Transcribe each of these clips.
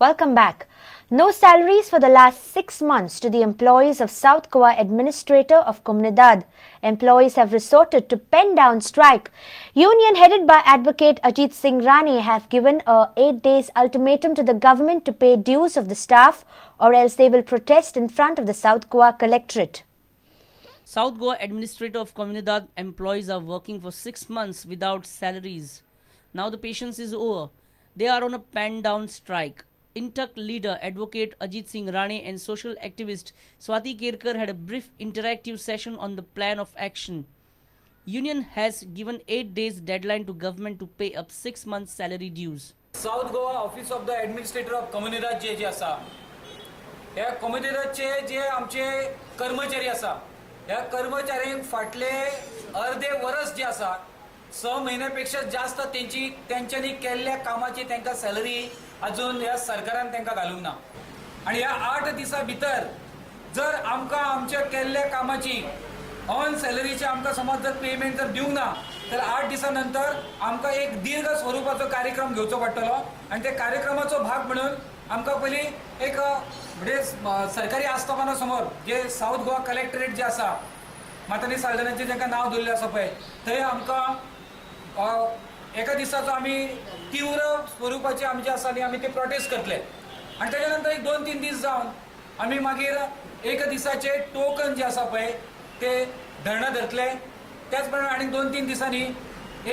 Welcome back. No salaries for the last 6 months to the employees of South Goa Administrator of Comunidad. Employees have resorted to pen down strike. Union headed by Advocate Ajit Singh Rane have given a 8 days ultimatum to the government to pay dues of the staff or else they will protest in front of the South Goa Collectorate. South Goa Administrator of Comunidad employees are working for 6 months without salaries. Now the patience is over. They are on a pen-down strike. Intuck leader Advocate Ajit Singh Rane and social activist Swati Kerkar had a brief interactive session on the plan of action. Union has given 8 days deadline to government to pay up 6 months salary dues. South Goa Office of the Administrator of Comunidad जे आसा ह्या कम्युनिटीचे जे आमचे कर्मचारी आसा ह्या कर्मचाऱ्यांक फाटले अर्धे वर्स जे आसा 6 महिन्यापेक्षा जास्त त्यांच्यानी केल्ल्या कामाची त्यांना सॅलरी अजून या सरकारान त्यांना घालूंक ना आणि ह्या 8 दिसा भितर जर आमकां आमच्या केल्ल्या कामाची ऑन सॅलरीचे आमकां समज जर पेमेंट जर दिवंक ना तर 8 दिसानंतर आमकां एक दीर्घ स्वरूपाचो कार्यक्रम घेवचो पडटलो आणि त्या कार्यक्रमाचो भाग म्हणून आमकां पयली एक म्हणजे सरकारी आस्थापना समोर जे साऊथ गोवा कलेक्टरेट जे आसा मातानी साल्दनाचें जेंका नांव दिल्लें आसा पळय थंय आमकां एका दिसाचो आमी तीव्र स्वरूपाची आमची आसा न्ही आमी ते प्रोटेस्ट करतले आणि त्याच्यानंतर एक 2-3 दीस जावन आमी मागीर एक दिसाचे टोकन जे आसा पळय ते धरणा धरतले त्याच प्रमाणे आनी 2-3 दिसांनी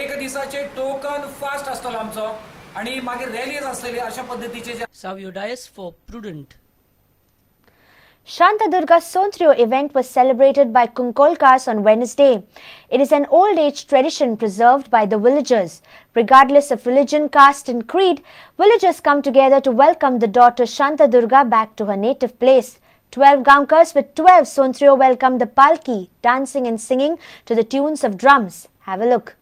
एक दिसाचे टोकन फास्ट आसतलो आमचो आणि मागीर रॅलीज आसतली अशा पद्धतीचे Savio Dias for Prudent. Shantadurga Sontrio event was celebrated by Kunkolkas on Wednesday. It is an old-age tradition preserved by the villagers. Regardless of religion, caste and creed, villagers come together to welcome the daughter Shantadurga back to her native place. 12 Gaonkars with 12 Sontrio welcomed the palki, dancing and singing to the tunes of drums. Have a look.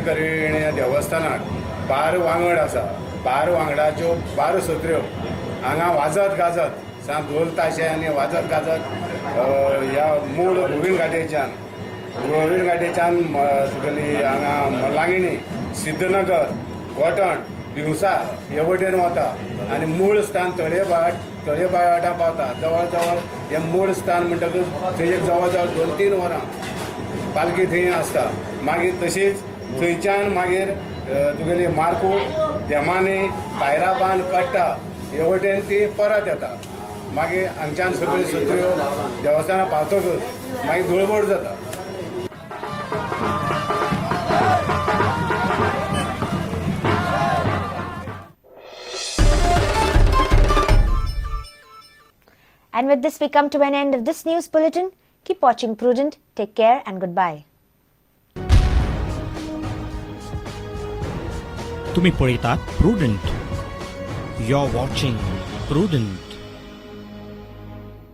करीण देवस्थानाक 12 वांगड आसा 12 वांगडाच्यो 12 सत्र्यो हांगा वाजत गाजत सा ढोल ताशे आनी वाजत गाजत ह्या मूळ गोविंद घाटेच्यान तुगेली हांगा मलांगिणी सिद्धनगर गोटण दिवसा हे वटेन वता आनी मूळ स्थान तळयेबाटा पावता जवळ जवळ हे मूळ स्थान म्हणटकच थंय एक जवळ जवळ 2-3 वरां पालखी थंय आसता मागीर तशीच थंयच्यान मागीर तुगेली मारकूट देमानी कायराबान कट्टा हे वटेन ती परत येता मागीर हांगच्यान सगळ्यो सत्र्यो देवस्थाना पावतकच मागीर धुळवट जाता. And with this we come to an end of this news bulletin. Keep watching Prudent. Take care and goodbye. तुम्ही पळयतात प्रुडंट. You're watching Prudent.